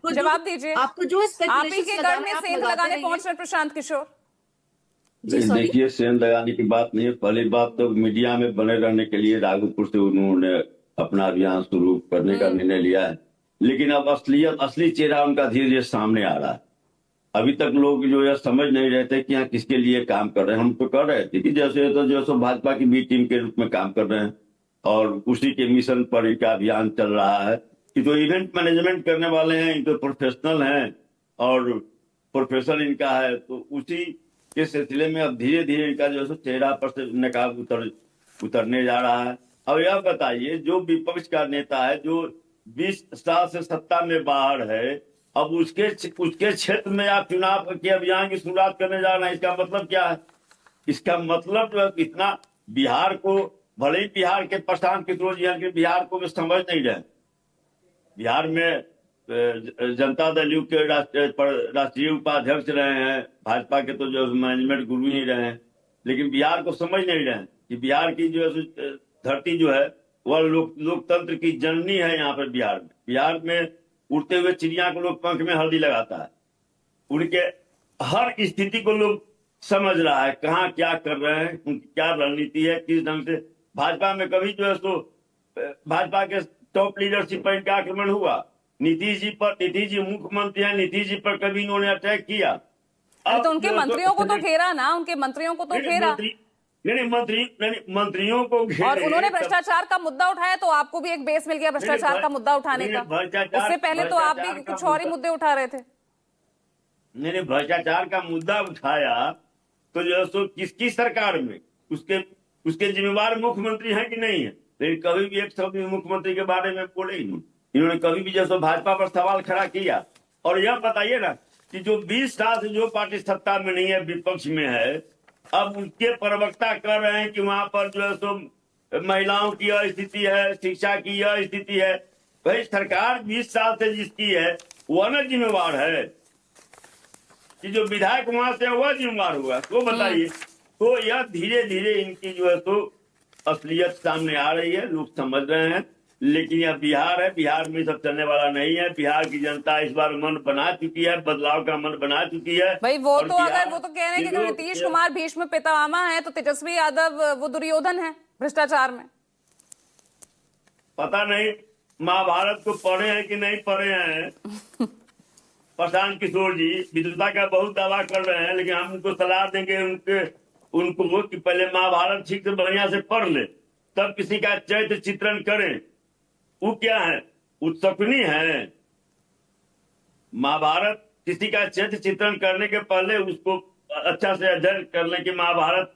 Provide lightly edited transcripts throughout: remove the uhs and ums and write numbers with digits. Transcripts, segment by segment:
जवाब दीजिए। आपको जो आप ही के गढ़ में सेंध लगाने पहुंच रहे प्रशांत किशोर। देखिए, सेंध लगाने की बात नहीं है। पहली बात तो मीडिया में बने रहने के लिए राघोपुर से उन्होंने अपना अभियान शुरू करने का निर्णय लिया है, लेकिन अब असली चेहरा उनका धीरे धीरे सामने आ रहा है। अभी तक लोग जो है समझ नहीं रहे थे कि यहाँ किसके लिए काम कर रहे हैं। हम तो कर रहे थे कि जैसे भाजपा की बी टीम के रूप में काम कर रहे हैं और उसी के मिशन पर इनका अभियान चल रहा है कि जो इवेंट मैनेजमेंट करने वाले हैं इनको प्रोफेशनल हैं और प्रोफेशन इनका है, तो उसी के सिलसिले में अब धीरे धीरे इनका जो है चेहरा पर से नकाब उतरने जा रहा है। अब यह बताइए, जो विपक्ष का नेता है जो 20 साल से सत्ता में बाहर है, अब उसके क्षेत्र में आप चुनाव के अभियान की शुरुआत करने जा रहे हैं, इसका मतलब क्या है? इसका मतलब जो है इतना बिहार को, भले ही बिहार के प्रशांत किशोर जी के बिहार को समझ नहीं रहे। बिहार में जनता दल यू के राष्ट्रीय उपाध्यक्ष रहे हैं, भाजपा के तो जो मैनेजमेंट गुरु ही रहे हैं, लेकिन बिहार को समझ नहीं रहे हैं कि बिहार की जो है धरती जो है वह लोकतंत्र की जननी है। यहाँ पर बिहार में उड़ते हुए चिड़िया को लोग पंख में हल्दी लगाता है। उनके हर स्थिति को लोग समझ रहा है, कहाँ क्या कर रहे हैं, उनकी क्या रणनीति है, किस ढंग से। भाजपा में कभी जो है भाजपा के टॉप लीडरशिप पर इनका आक्रमण हुआ। नीतीश जी मुख्यमंत्री हैं, नीतीश जी पर कभी इन्होंने अटैक किया। तो उनके मंत्रियों को तो घेरा ना, उनके मंत्रियों को तो घेरा। मंत्रियों को घेरे। और उन्होंने भ्रष्टाचार का मुद्दा उठाया तो आपको भी एक बेस मिल गया भ्रष्टाचार का मुद्दा उठाने का। उससे पहले तो आप भी कुछ और ही मुद्दे उठा रहे थे। नहीं, भ्रष्टाचार का मुद्दा उठाया तो जो है किसकी सरकार में उसके जिम्मेवार मुख्यमंत्री हैं कि नहीं है? लेकिन कभी भी एक शब्द मुख्यमंत्री के बारे में बोले ही नहीं। इन्होंने कभी भी जैसे भाजपा पर सवाल खड़ा किया। और यह बताइए ना कि जो 20 साल से जो पार्टी सत्ता में नहीं है, विपक्ष में है, अब उनके प्रवक्ता कर रहे हैं कि वहां पर जो है महिलाओं की यह स्थिति है, शिक्षा की यह स्थिति है। भाई सरकार 20 साल से जिसकी है वह न जिम्मेवार है कि जो विधायक वहां से वह जिम्मेवार हुआ? तो बताइए। तो यह धीरे धीरे इनकी जो है असलियत सामने आ रही है, लोग समझ रहे हैं। लेकिन यह बिहार है, बिहार में सब चलने वाला नहीं है। बिहार की जनता इस बार मन बना चुकी है, बदलाव का मन बना चुकी है। भाई वो तो अगर वो तो कह रहे हैं कि नीतीश कुमार भीष्म पितामह है, तो तेजस्वी यादव वो दुर्योधन है भ्रष्टाचार में। पता नहीं महाभारत को पढ़े हैं कि नहीं पढ़े हैं। प्रशांत किशोर जी विद्वता का बहुत दावा कर रहे हैं, लेकिन हम उनको सलाह देंगे उनको कि पहले महाभारत ठीक से बढ़िया से पढ़ ले, तब किसी का चरित्र चित्रण करें। वो क्या है? उत्सुकनी है। महाभारत किसी का चरित्र चित्रण करने के पहले उसको अच्छा से अध्ययन कर ले कि महाभारत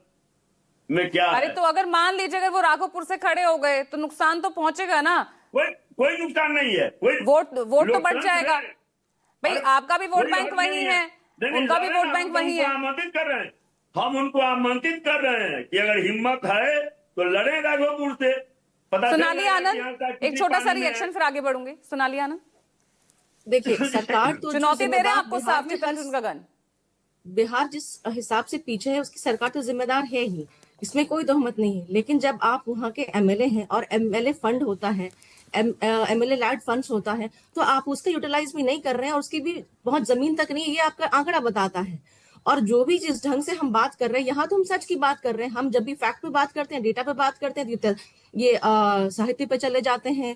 में क्या है। अरे तो अगर मान लीजिए अगर वो राघोपुर से खड़े हो गए तो नुकसान तो पहुंचेगा ना। कोई नुकसान नहीं है। वोट तो बढ़ जाएगा। भाई आपका भी वोट बैंक वही है, उनका भी वोट बैंक वही है। आमंत्रित कर रहे हैं, हम उनको आमंत्रित कर रहे हैं कि अगर हिम्मत है तो लड़े राघोपुर से। सोनाली आनंद, एक छोटा सा रिएक्शन फिर आगे बढ़ूंगी। सोनाली आनंद, देखिए सरकार तो चुनौती दे रहे हैं आपको साफ गगन। बिहार जिस हिसाब से पीछे है उसकी सरकार तो जिम्मेदार है ही, इसमें कोई तोहमत नहीं है। लेकिन जब आप वहाँ के एमएलए हैं और एमएलए फंड होता है, एमएलए लैड फंड्स होता है, तो आप उसका यूटिलाइज भी नहीं कर रहे हैं और उसकी भी बहुत जमीन तक नहीं है, ये आपका आंकड़ा बताता है। और जो भी जिस ढंग से हम बात कर रहे हैं, यहाँ तो हम सच की बात कर रहे हैं। हम जब भी फैक्ट पे बात करते हैं, डेटा पे बात करते हैं, ये साहित्य पे चले जाते हैं,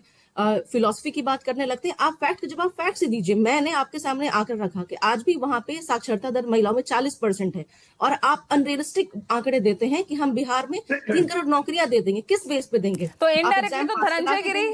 फिलॉसफी की बात करने लगते हैं। आप फैक्ट जब आप फैक्ट से दीजिए, मैंने आपके सामने आकर रखा कि आज भी वहां पे साक्षरता दर महिलाओं में 40% है, और आप अनरियलिस्टिक आंकड़े देते हैं कि हम बिहार में 3 करोड़ नौकरियां दे देंगे। किस बेस पे देंगे? तो इनडायरेक्टली तो धनंजय गिरी